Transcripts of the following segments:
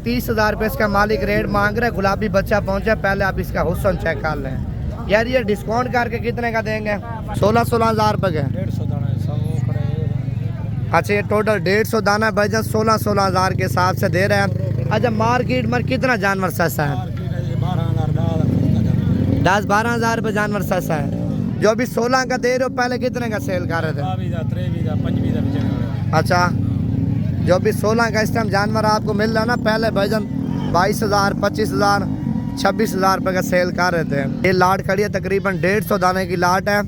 30,000 रुपये इसका मालिक रेट मांग रहा है। गुलाबी बच्चा पहुंचा, पहले आप इसका हुस्न चेक कर लें। यार ये डिस्काउंट करके कितने का देंगे? 16-16 हज़ार रुपये के। 150 दाना है। अच्छा, ये टोटल 150 दाना है भाईजान, 16-16 हज़ार के हिसाब से दे रहे हैं। अच्छा, मार्केट में कितना जानवर सस्ता है? 10-12 हज़ार रुपये जानवर सस्ता है। जो अभी 16 का दे रहे हो, पहले कितने का सेल कर रहे थे? अच्छा, जो अभी 16 का इस टाइम जानवर आपको मिल रहा है ना, पहले भाईजान 22,000, 25,000, 26,000 रुपये का सेल कर रहे थे। ये लाट खड़ी है, तकरीबन 150 दाने की लाट है।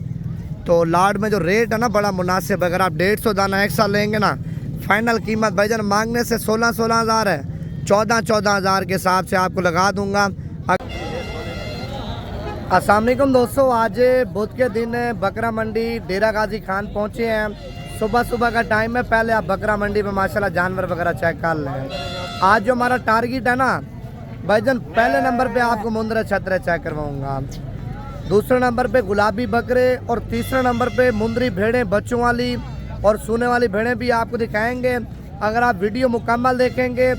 तो लाट में जो रेट है ना बड़ा मुनासिब। अगर आप 150 दाना एक साल लेंगे ना, फाइनल कीमत भाईजान मांगने से 16-16 हज़ार है, 14-14 हज़ार के हिसाब से आपको लगा दूंगा। अस्सलाम वालेकुम दोस्तों, आज बुध के दिन बकरा मंडी डेरा गाजी खान पहुँचे हैं। सुबह सुबह का टाइम है। पहले आप बकरा मंडी में माशाल्लाह जानवर वगैरह चेक कर लें। आज जो हमारा टारगेट है ना भाईजान, पहले नंबर पे आपको मुंदरा छतरे चेक करवाऊंगा, दूसरे नंबर पे गुलाबी बकरे और तीसरे नंबर पे मुंदरी भेड़ें, बच्चों वाली और सोने वाली भेड़ें भी आपको दिखाएंगे। अगर आप वीडियो मुकम्मल देखेंगे,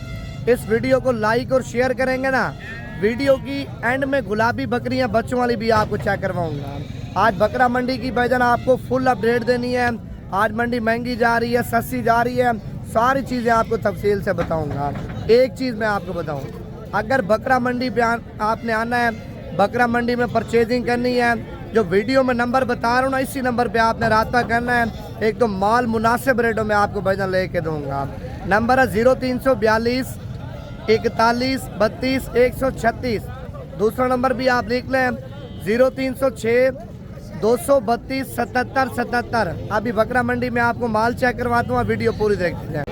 इस वीडियो को लाइक और शेयर करेंगे ना, वीडियो की एंड में गुलाबी बकरियां बच्चों वाली भी आपको चेक करवाऊंगा। आज बकरा मंडी की भाईजान आपको फुल अपडेट देनी है। आज मंडी महंगी जा रही है, सस्ती जा रही है, सारी चीज़ें आपको तफसील से बताऊंगा। एक चीज़ मैं आपको बताऊं, अगर बकरा मंडी पे आपने आना है, बकरा मंडी में परचेजिंग करनी है, जो वीडियो में नंबर बता रहा हूँ ना, इसी नंबर पे आपने राब्ता करना है। एक तो माल मुनासिब रेटों में आपको भाईजान लेके दूंगा। नंबर है 0342 41 32 136। दूसरा नंबर भी आप लिख लें 0306 232 77 77। अभी बकरा मंडी में आपको माल चेक करवाता हूँ, वीडियो पूरी देखते जाए।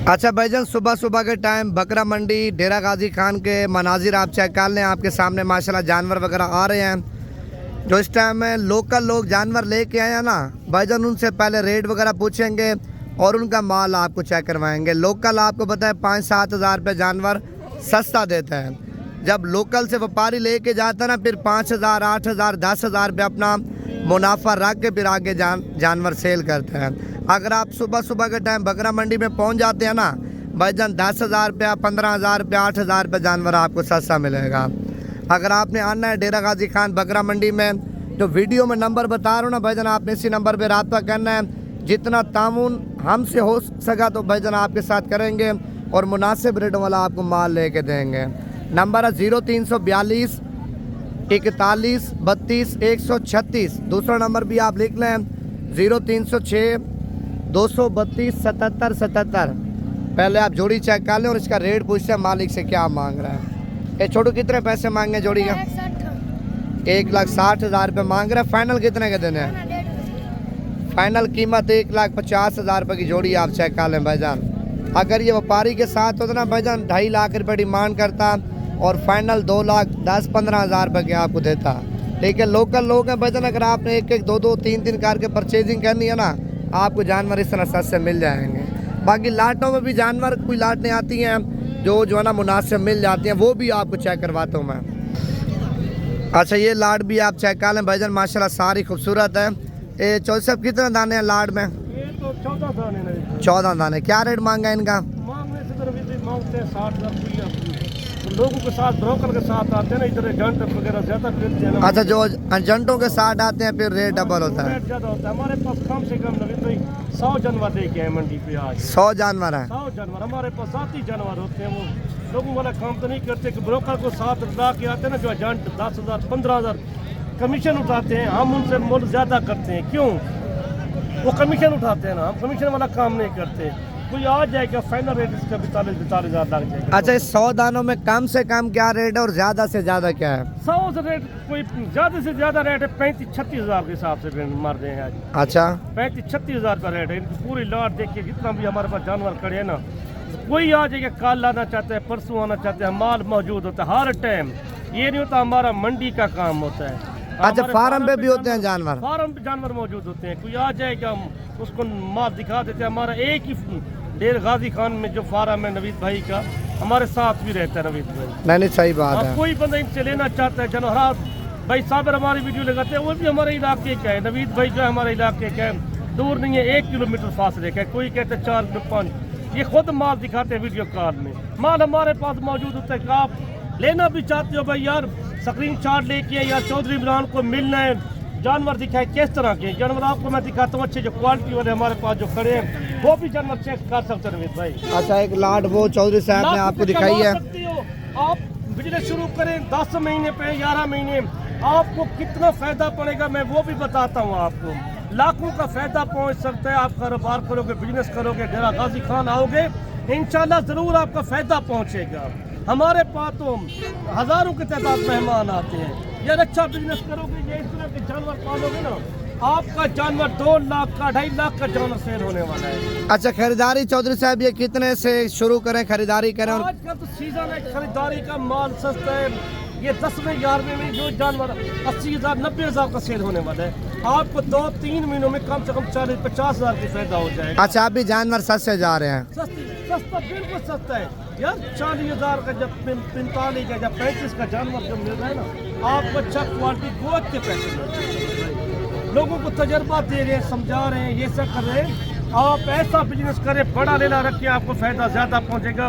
अच्छा भाईजान, सुबह सुबह के टाइम बकरा मंडी डेरा गाजी खान के मनाजिर आप चेक कर लें। आपके सामने माशाल्लाह जानवर वगैरह आ रहे हैं। जो इस टाइम में लोकल लोग जानवर लेके आए हैं ना भाईजान, उनसे पहले रेट वगैरह पूछेंगे और उनका माल आपको चेक करवाएंगे। लोकल आपको पता है 5-7 हज़ार रुपये जानवर सस्ता देता है। जब लोकल से व्यापारी लेके जाता है ना, फिर 5,000, 8,000, 10,000 रुपये अपना मुनाफा रख के फिर आगे जानवर सेल करते हैं। अगर आप सुबह सुबह के टाइम बकरा मंडी में पहुंच जाते हैं ना भाईजान, 10,000 रुपया, 15,000 रुपया, 8,000 रुपये जानवर आपको सस्ता मिलेगा। अगर आपने आना है डेरा गाजी खान बकरा मंडी में, जो वीडियो में नंबर बता रहा हूँ ना भाईजान, आपने इसी नंबर पर रब्ता करना है। जितना तामुन हमसे हो सका तो भाईजान आपके साथ करेंगे और मुनासिब रेटों वाला आपको माल लेके देंगे। नंबर है 0342 41 32 136। दूसरा नंबर भी आप लिख लें 0306 232 77 77। पहले आप जोड़ी चेक कर लें और इसका रेट पूछते हैं मालिक से क्या मांग रहा है। ये छोटू कितने पैसे मांगे जोड़ी का? 1,60,000 रुपये मांग रहा है। फाइनल कितने के देने हैं? फाइनल कीमत 1,50,000 रुपये की जोड़ी आप चेक कर लें भाईजान। अगर ये व्यापारी के साथ होता ना भाईजान, 2.5 लाख रुपये डिमांड करता और फाइनल 2,10-15 हज़ार रुपये के आपको देता। लेकिन लोकल लोग हैं भाईजान, अगर आपने 1-1, 2-2, 3-3 करके परचेजिंग करनी है ना, आपको जानवर इस तरह सस्ते मिल जाएंगे। बाकी लाटों में भी जानवर कोई लाटें आती हैं जो है ना मुनासिब मिल जाती हैं, वो भी आपको चेक करवाता हूँ मैं। अच्छा, ये लाट भी आप चेक कर लें भाईजान, माशाल्लाह सारी खूबसूरत है। ये चौसठ कितने दाने हैं लाट में? 14 दाने। क्या रेट मांगा इनका? लोगों के साथ, ब्रोकर के साथ आते हैं ना, इधर एजेंट वगैरह ज्यादा फिरते हैं ना। अच्छा, जो एजेंटों के साथ आते हैं फिर रेट डबल होता है। रेट ज्यादा होता है। हमारे पास कम से कम नवीन भाई 100 जानवर लेके आए मंडी पे आज। 100 जानवर है? 100 जानवर हमारे पास जाती जानवर होते हैं। वो लोगों वाला काम तो नहीं करते कि ब्रोकर को साथ ला के आते हैं ना, जो एजेंट 10,000 15,000 कमीशन उठाते हैं। हम उनसे मोल ज्यादा करते हैं। क्यों? वो कमीशन उठाते हैं ना, हम कमीशन वाला काम नहीं करते। कोई आ जाएगा, फाइनल रेट इसका 42-43 हज़ार लग जाएगा। अच्छा, इस 100 दानों में कम से कम क्या रेट है और ज्यादा से ज्यादा क्या है? 100 से रेट, कोई ज्यादा से ज्यादा रेट है 35-36 हज़ार के हिसाब से मार रहे हैं आज। अच्छा, 35-36 हज़ार का रेट है। इनकी पूरी लाट देखिए, जितना भी हमारे पास जानवर खड़े हैं ना, कोई आ जाएगा, कल आना चाहता है, परसों आना चाहते हैं, माल मौजूद होता है हर टाइम। ये नहीं होता हमारा मंडी का काम होता है। अच्छा, फार्म पे भी होते हैं जानवर? फार्म पे जानवर मौजूद होते हैं। कोई आ जाएगा, उसको माल दिखा देते हैं। हमारा एक ही डेरा गाजी खान में जो फार्म है नवीद भाई का, हमारे साथ भी रहता है नवीद भाई। नहीं, सही बात है। कोई बंदा इनसे लेना चाहता है जानवर, भाई साबर हमारी वीडियो लगाते हैं, वो भी हमारे इलाके का है। नवीद भाई का हमारे इलाके का है, दूर नहीं है, 1 किलोमीटर फासले का है। कोई कहते हैं 4 5। ये खुद माल दिखाते हैं वीडियो कॉल में। माल हमारे पास मौजूद होता है कि आप लेना भी चाहते हो भाई यार स्क्रीन शॉट लेके या चौधरी इमरान को मिलना है, जानवर दिखाए किस तरह के जानवर आपको मैं दिखाता हूँ, अच्छे जो क्वालिटी वाले हमारे पास जो खड़े हैं वो भी जानवर चेक कर सकते हैं भाई। अच्छा, एक लाट वो चौधरी साहब ने आपको दिखाई है। आप बिजनेस शुरू करें 10 महीने पे 11 महीने, आपको कितना फायदा पड़ेगा मैं वो भी बताता हूँ आपको। लाखों का फायदा पहुँच सकता है। आप कारोबार करोगे, बिजनेस करोगे, डेरा गाजी खान आओगे, इंशाल्लाह ज़रूर आपका फायदा पहुँचेगा। हमारे पास तो हज़ारों की तादाद मेहमान आते हैं। यार अच्छा बिजनेस करोगे, ये इस तरह के जानवर पालोगे ना, आपका जानवर 2 लाख का 2.5 लाख का जानवर सेल होने वाला है। अच्छा, खरीदारी चौधरी साहब ये कितने से शुरू करें, खरीदारी करें? आजकल तो सीजन है खरीदारी का, माल सस्ता है। ये 10वें 11वें में जो जानवर 80,000 90,000 का सेल होने वाला है, आपको 2-3 महीनों में कम से कम 40-50,000 की फायदा हो जाएगा। अच्छा, आप भी जानवर सस्ते जा रहे हैं? सस्ता बिल्कुल सस्ता है यार। 40,000 का जब 45 का जब 35 का जानवर जब मिल रहा है ना, आपको अच्छा क्वालिटी गोद के पैसे मिल रहे हैं। लोगों को तजर्बा दे रहे हैं, समझा रहे हैं, ये सब कर रहे हैं। आप ऐसा बिजनेस करें, बड़ा लेला रखें, आपको फायदा ज्यादा पहुंचेगा।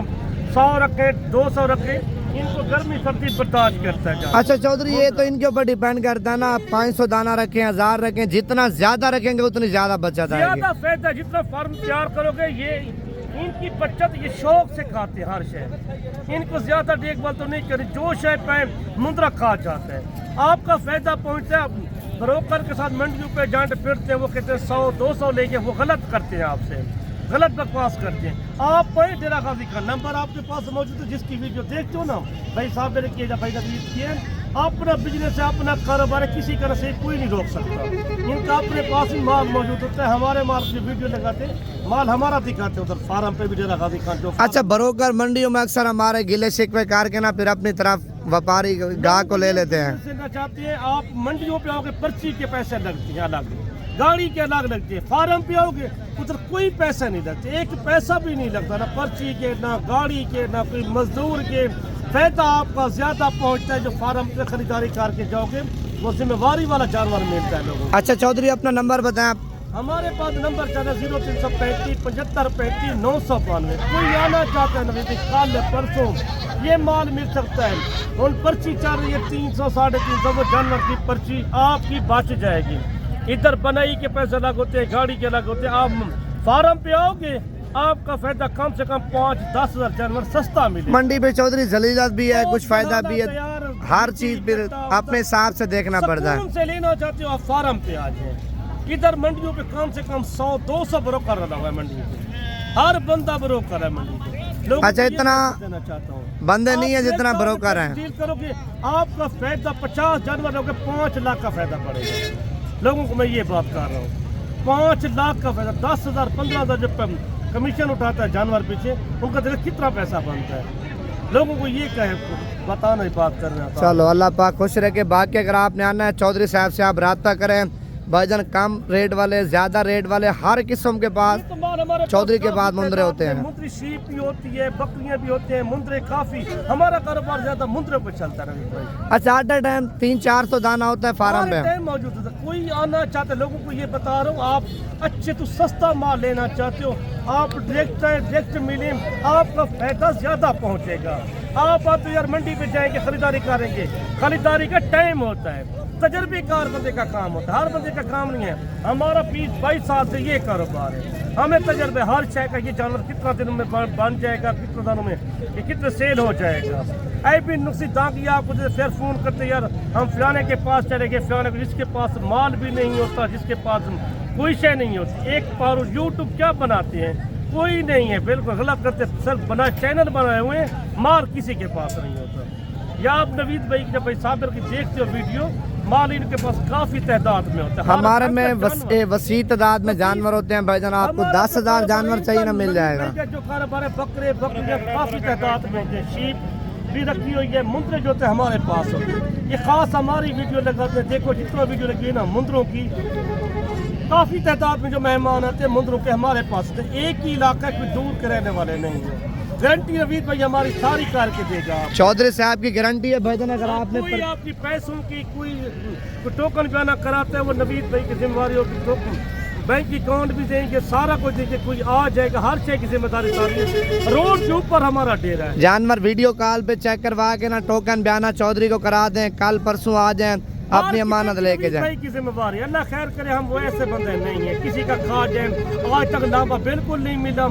100 रखें, 200 रखें, इनको गर्मी सर्दी बर्दाश्त करता है। अच्छा चौधरी, ये तो इनके ऊपर डिपेंड करता है ना, आप 500 दाना रखें, 1000 रखें, जितना ज्यादा रखेंगे उतनी ज्यादा बचत आएगी। ज्यादा फायदा, जितना फार्म तैयार करोगे, ये इनकी बचत ये शौक से खाते हैं हर शय। इनको ज्यादा देखभाल तो नहीं करी, जो शय पे मुंद्रा खा जाता है। आपका फायदा पहुंचता है। ब्रोकर के साथ मंडियों पे जांट फिरते हैं, वो कहते हैं 100-200 लेके, वो गलत करते हैं, आपसे गलत बकवास करते हैं। आप भाई डेरा गाजी का नंबर आपके पास मौजूद है, जिसकी वीडियो देखते हो ना भाई साहब मेरे किए भाई का किए, अपना बिजनेस है, अपना कारोबार है, किसी तरह से कोई नहीं रोक सकता। इनका अपने पास ही माल मौजूद होता है। हमारे माल की वीडियो लगाते हैं, माल हमारा दिखाते हैं उधर फार्म पे भी डेरा गाजी खान जो। अच्छा, ब्रोकर मंडियों में अक्सर हमारे गिले शिकवे करके ना फिर अपनी तरफ व्यापारी गाह को ले लेते हैं। चाहते हैं आप मंडियों पे आओगे, पर्ची के पैसे लगते हैं अलग, गाड़ी के अलग लगते हैं। फार्म पे आओगे उधर कोई पैसा नहीं लगते, एक पैसा भी नहीं लगता, ना पर्ची के, ना गाड़ी के, ना कोई मजदूर के। फायदा आपका ज्यादा पहुंचता है जो फार्म पे खरीदारी करके जाओगे, वो जिम्मेवारी वाला जानवर मिलता है लोगों को। अच्छा चौधरी, अपना नंबर बताएं आप। हमारे पास नंबर चल रहा है 0335 75 35 992। कोई आना चाहता है नवीन, कल परसों ये माल मिल सकता है। और पर्ची चल रही है 300 350, वो जानवर की पर्ची आपकी बच जाएगी। इधर बनाई के पैसे अलग होते हैं, गाड़ी के अलग होते हैं। आप फार्म पे आओगे, आपका फायदा कम से कम 5-10 हजार जानवर सस्ता मिले। मंडी पे चौधरी जलीलत भी है, कुछ फायदा भी है, हर चीज फिर अपने हिसाब से देखना पड़ता है। से लेना चाहते हो आप फार्म पे आ जाए। इधर मंडियों पे कम से कम 100-200 ब्रोकर लगा हुआ है मंडी पे, हर बंदा ब्रोकर है मंडी पे। अच्छा, इतना देना चाहता हूँ, बंदे नहीं है जितना ब्रोकर है। डील करोगे आपका फायदा 50 जानवर होगा, 5 लाख का फायदा पड़ेगा। लोगों को मैं ये बात कर रहा हूँ, 5 लाख का फायदा, 10,000 15,000 जब कमीशन उठाता है जानवर पीछे, उनका देखो कितना पैसा बनता है। लोगों को ये कहे बताना ही बात कर रहे हैं। चलो अल्लाह पाक खुश रखे। बाकी अगर आपने आना है चौधरी साहब से आप रब्ता करें। भाईजान कम रेट वाले, ज्यादा रेट वाले, हर किस्म के पास चौधरी के बाद मुंद्रे होते हैं। मुंद्री शीप भी होती है, बकरियां भी होते हैं, मुंद्रे काफी। हमारा कारोबार ज्यादा मुंद्रे पर चलता है। अच्छा, एट अ टाइम 300-400 दाना होता है फार्म पे मौजूद है। कोई आना चाहते, लोगों को ये बता रहा हूँ, आप अच्छे तो सस्ता माल लेना चाहते हो, आप डायरेक्ट मिले, आपका फायदा ज्यादा पहुँचेगा। आप तो यार मंडी पे जाएंगे, खरीदारी करेंगे, खरीदारी का टाइम होता है, तजर्बेकार बंदे का काम होता है, हर बंदे का काम नहीं है। हमारा 20-22 साल से ये कारोबार है, हमें तजर्बे हर शय का, ये जानवर कितना दिनों में बन जाएगा, कितने दिनों में ये कितने सेल हो जाएगा। ऐ भी नुक्सी दागी आपको फिर फ़ोन करते यार हम फलाने के पास चले गए, फलाने जिसके पास माल भी नहीं होता, जिसके पास कोई शय नहीं होती। एक पार यूट्यूब क्या बनाते हैं, कोई नहीं है, बिल्कुल गलत करते। सिर्फ बना चैनल बनाए हुए हैं, माल किसी के पास नहीं होता। या आप नवीद भाई जब भाई साबिर की देखते हो वीडियो, माल इनके पास काफी तादाद में होता है। हमारे में वसी तादाद में जानवर होते हैं भाईजान, आपको 10,000 जानवर चाहिए ना मिल जाएगा। जो कारोबार है, बकरे बकरियां काफी तादाद में, शीप भी रखी हुई है, मुंद्रे जो होते हैं हमारे पास होते हैं। ये खास हमारी वीडियो लगाते हैं, देखो जितना वीडियो लगी है ना मुंद्रों की, काफी तादाद में जो मेहमान आते हैं मुंद्रों के हमारे पास। एक ही इलाका, कोई दूर के रहने वाले नहीं है। गारंटी नवीद भाई हमारी सारी करके देगा। चौधरी साहब की गारंटी है भाईजान, अगर आपने कोई आपकी पैसों की कोई टोकन बयाना कराता है, वो नवीद भाई की जिम्मेवारी होगी। बैंक अकाउंट भी देंगे, सारा कुछ देंगे, कोई आ जाएगा, हर चीज की जिम्मेदारी सारी है। रोड के ऊपर हमारा डेरा है। जानवर वीडियो कॉल पे चेक करवा के ना टोकन बयाना चौधरी को करा दें, कल परसों आ जाएं, अपनी अमानत लेके जाएं। की जिम्मेदारी अल्लाह खैर करे, हम वो ऐसे बंदे नहीं है किसी का खा जाए। आज तक लाभा बिल्कुल नहीं मिला,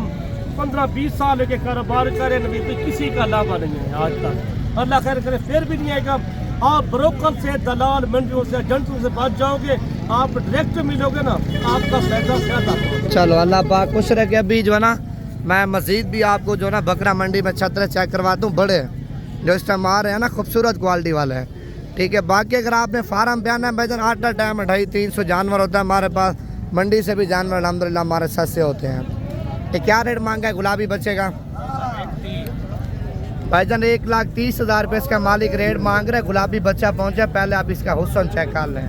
15-20 साल के कारोबार करें किसी का लाभा नहीं है आज तक। अल्लाह खैर करे फिर भी नहीं आएगा। आप ब्रोकर से, दलाल, मंडियों से, एजेंटों से बच जाओगे, आप डायरेक्ट मिलोगे ना, आपका फायदा ज्यादा। चलो अल्लाह पाक खुश रखे। अभी जो है ना मैं मजीद भी आपको जो है ना बकरा मंडी में छतरे चेक करवाता हूँ, बड़े जो इस टाइम आ रहे हैं ना, खूबसूरत क्वालिटी वाले हैं। ठीक है, बाकी अगर आपने फार्म पे आना है भाईजान, आटा टाइम 250-300 जानवर होता है हमारे पास। मंडी से भी जानवर अल्हम्दुलिल्लाह हमारे सस्ते होते हैं। ये क्या रेट मांगा है गुलाबी बच्चे का भाईजान? 1,30,000 रुपये इसका मालिक रेट मांग रहे। गुलाबी बच्चा पहुंचा, पहले आप इसका हुस्न चेक कर लें।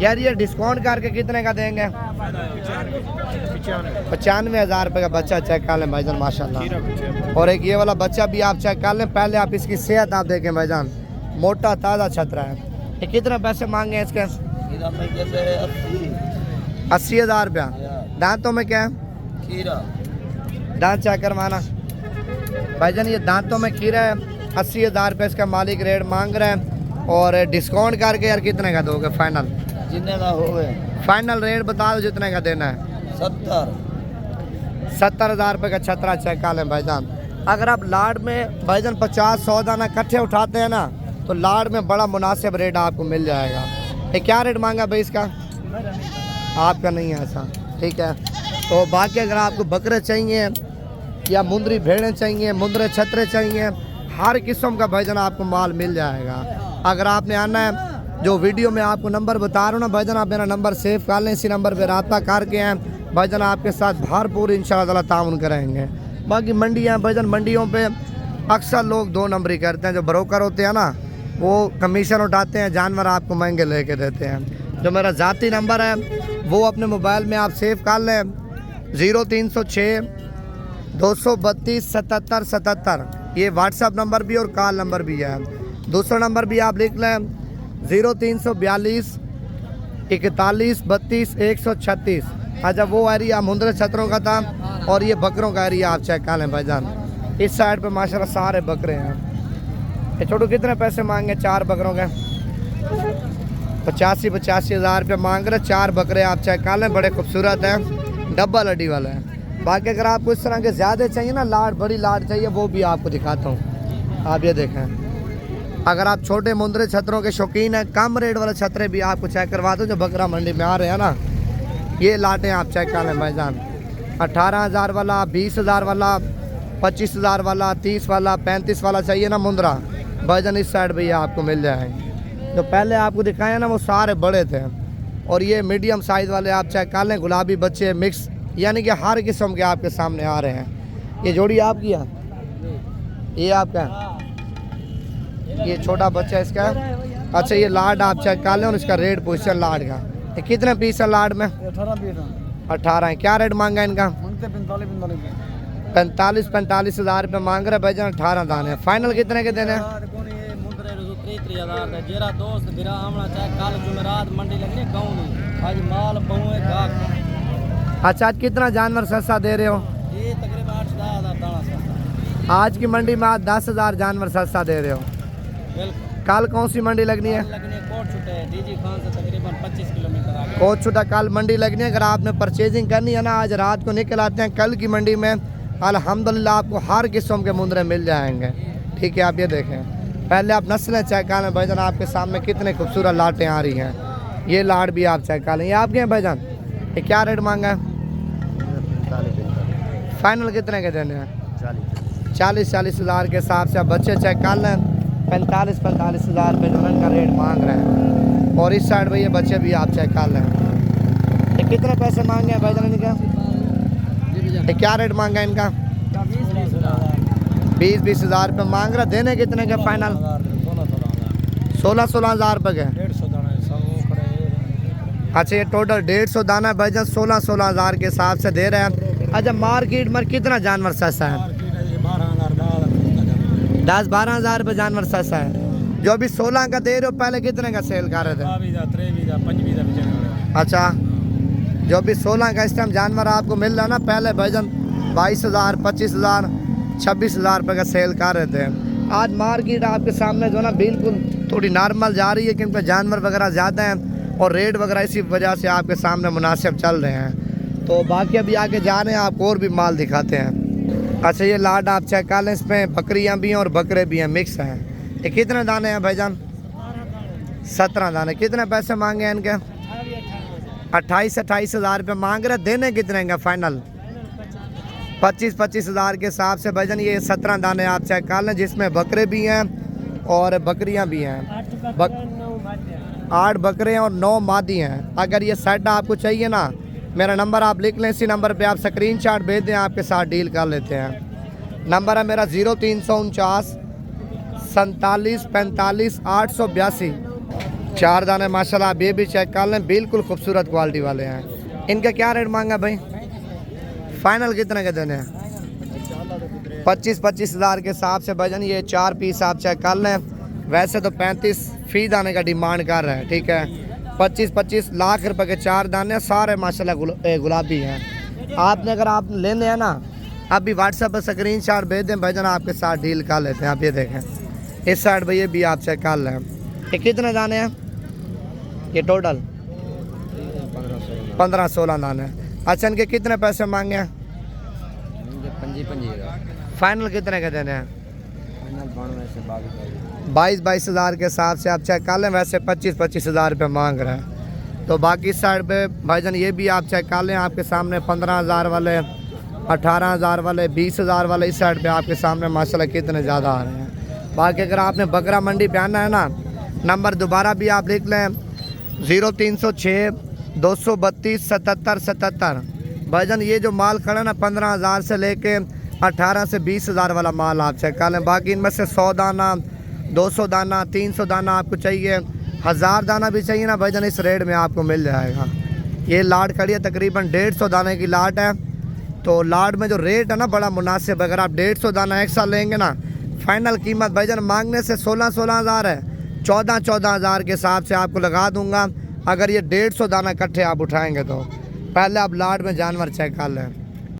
यार ये डिस्काउंट करके कितने का देंगे? 95,000 रुपये का बच्चा चेक कर लें भाईजान, माशाल्लाह। और एक ये वाला बच्चा भी आप चेक कर लें। पहले आप इसकी सेहत आप देखें भाईजान, मोटा ताज़ा छतरा है। ये कितने पैसे मांगे हैं इसके? 80,000 रुपया। दांतों में क्या है? दांत चेक करवाना भाईजान। ये दांतों में खीरा है। 80,000 रुपये इसका मालिक रेट मांग रहे हैं। और डिस्काउंट करके यार कितने का दोगे फाइनल? जितने का हो गए फाइनल रेट बता दो जितने का देना है। 70,000 रुपये का छतरा चेक कर लें भाईजान। अगर आप लाड में भाईजान 50-100 दाना इकट्ठे उठाते हैं ना, तो लाड में बड़ा मुनासिब रेट आपको मिल जाएगा। ये क्या रेट मांगा भाई इसका? आपका नहीं है ऐसा, ठीक है। तो बाकी अगर आपको बकरे चाहिए या मुंदरी भेड़ें चाहिए, मुंदरे छतरे चाहिए, हर किस्म का भाईजान आपको माल मिल जाएगा। अगर आपने आना है, जो वीडियो में आपको नंबर बता रहा हूँ ना भाईजान, आप मेरा नंबर सेव कर लें, इसी नंबर पर रब्ता करके आएँ भाईजान, आपके साथ भरपूर इंशाअल्लाह ताउन करेंगे। बाकी मंडियाँ भाईजान, मंडियों पे अक्सर लोग 2 नंबरी करते हैं। जो ब्रोकर होते हैं ना, वो कमीशन उठाते हैं, जानवर आपको महंगे लेके देते हैं। जो मेरा ज़ाती नंबर है वो अपने मोबाइल में आप सेव कर लें, 0306 232 77 77। ये व्हाट्सअप नंबर भी और कॉल नंबर भी है। दूसरा नंबर भी आप लिख लें, 0342 41 32 136। अच्छा, वो एरिया मुंदरे छतरों का था और ये बकरों का एरिया आप चेक कर लें भाईजान। इस साइड पे माशाल्लाह सारे बकरे हैं। ये छोटू कितने पैसे मांगे 4 बकरों के? 85,000 रुपये मांग रहे। 4 बकरे आप चेक कर लें, बड़े खूबसूरत हैं, डबल हड्डी वाले हैं। बाकी अगर आपको इस तरह के ज़्यादा चाहिए ना, लाड, बड़ी लाड चाहिए, वो भी आपको दिखाता हूँ। आप ये देखें, अगर आप छोटे मुंदरे छतरों के शौकीन हैं, कम रेट वाले छतरे भी आपको चेक करवा दो। जो बकरा मंडी में आ रहे हैं ना, ये लाटें आप चेक कर लें भाईजान। 18,000 वाला, 20,000 वाला, 25,000 वाला, 30 वाला, 35 वाला चाहिए ना मुंदरा भाईजान, इस साइड पे ये आपको मिल जाएंगे। जो पहले आपको दिखाए ना, वो सारे बड़े थे। और ये मीडियम साइज़ वाले आप चेक कर लें, गुलाबी बच्चे मिक्स, यानी कि हर किस्म के आपके सामने आ रहे हैं। ये जोड़ी आपकी है? ये आपका है? ये छोटा बच्चा इसका है? अच्छा, ये लाड आप चेक कर लें और इसका रेट पूछते हैं लाड का। ये कितने पीस है लाड में? 18 है। क्या रेट मांगा इनका? 45,000 रुपये मांग रहे भाईजान। 18 दाने। फाइनल कितने के देने हैं? अच्छा, आज कितना जानवर सस्ता दे रहे हो? आज की मंडी में आज 10,000 जानवर सस्ता दे रहे हो। कल कौन सी मंडी लगनी है? कोट छुटा कल मंडी लगनी है। अगर आपने परचेजिंग करनी है ना, आज रात को निकल आते हैं। कल की मंडी में अल्हम्दुलिल्लाह आपको हर किस्म के मुंदरे मिल जाएंगे। ठीक है, आप ये देखें, पहले आप नस्लें चेक कर लें भाईजान। आपके सामने कितने खूबसूरत लाटें आ रही हैं। ये लाट भी आप चेक कर लें। ये आपके हैं भाईजान? ये क्या रेट मांगा है? फाइनल कितने के देने हैं? 40,000 के हिसाब से आप बच्चे चेक कर लें। 45,000 रुपये जो इनका रेट मांग रहे हैं। और इस साइड पे ये बच्चे भी आप चेक कर लें। ये कितने पैसे मांगे हैं भाईजान इनका? ये क्या रेट मांगा है इनका? 20,000 रुपये मांग रहा। देने कितने के फाइनल? 16,000 रुपये के। अच्छा, ये टोटल 150 दाना भाईजान 16,000 के हिसाब से दे रहे हैं। अच्छा, मार्केट में कितना जानवर सस्ता है? 10-12,000 रुपये जानवर सस्ता है। जो अभी 16 का दे रहे हो, पहले कितने का सेल कर रहे थे? अच्छा, जो भी 16 का इस टाइम जानवर आपको मिल रहा है ना, पहले भाईजान 22,000, 25,000, 26,000 रुपये का सेल कर रहे थे। आज मार्केट आपके सामने जो ना बिल्कुल थोड़ी नॉर्मल जा रही है, क्योंकि जानवर वगैरह ज़्यादा हैं और रेट वगैरह इसी वजह से आपके सामने मुनासिब चल रहे हैं। तो बाकी अभी आगे जा रहे हैं, आपको और भी माल दिखाते हैं। अच्छा, ये लाट आप चेक कर लें, इसमें बकरियाँ भी हैं और बकरे भी हैं, मिक्स हैं। ये कितने दाने हैं भाईजान? 17 दाने। कितने पैसे मांगे हैं इनके? 28,000 रुपये मांग रहे। देने कितने का फाइनल? 25,000 के हिसाब से भाईजान ये 17 दाने आप चेक कर लें, जिसमें बकरे भी हैं और बकरियां भी हैं। 8 बकरे हैं और 9 मादी हैं। अगर ये सेट आपको चाहिए ना, मेरा नंबर आप लिख लें, इसी नंबर पे आप स्क्रीनशॉट भेज दें, आपके साथ डील कर लेते हैं। नंबर है मेरा 0349 47 45 882। 4 दाने माशाल्लाह, आप ये भी चेक कर लें, बिल्कुल खूबसूरत क्वालिटी वाले हैं। इनका क्या रेट मांगा भाई? फाइनल कितने के देने हैं? 25,000 के हिसाब से भाईजान ये 4 पीस आप चेक कर लें। वैसे तो 35 फी दाने का डिमांड कर रहा है, ठीक है। 25 लाख रुपए के 4 दाने, सारे माशाल्लाह गुलाबी हैं। आपने अगर आप लेने हैं ना, अभी व्हाट्सएप पर स्क्रीनशॉट भेज दें भाईजान, आपके साथ डील कर लेते हैं। आप ये देखें, इस साइड पर ये भी आप चेक कर लें। ये कितने दाने हैं ये टोटल? 15-16 दाने। अच्छा, इनके कितने पैसे मांगे हैं? 25,000 फाइनल कितने के देने हैं? 22,000 के हिसाब से आप चेक कर लें। वैसे 25,000 रुपये मांग रहे हैं। तो बाकी साइड पे भाईजान ये भी आप चेक कर लें, आपके सामने 15,000 वाले, 18,000 वाले, 20,000 वाले, इस साइड पे आपके सामने माशाल्लाह कितने ज़्यादा आ रहे हैं। बाकी अगर आपने बकरा मंडी पे आना है ना, नंबर दोबारा भी आप लिख लें, 0306 232 77 77। भाईजान ये जो माल खड़ा ना 15,000 से लेके 18 से 20,000 वाला माल आप चेक कर लें। बाकी इनमें से 100 दाना, 200 दाना, 300 दाना आपको चाहिए, 1000 दाना भी चाहिए ना भाईजान, इस रेट में आपको मिल जाएगा। ये लाट खड़ी है, तकरीबन 150 दाने की लाट है। तो लाट में जो रेट है ना बड़ा मुनासिब। अगर आप 150 दाना एक साल लेंगे ना, फाइनल कीमत भाईजान मांगने से 16,000 है, 14,000 के हिसाब से आपको लगा दूंगा। अगर ये 150 दाना इकट्ठे आप उठाएंगे तो पहले आप लाट में जानवर चेक कर लें।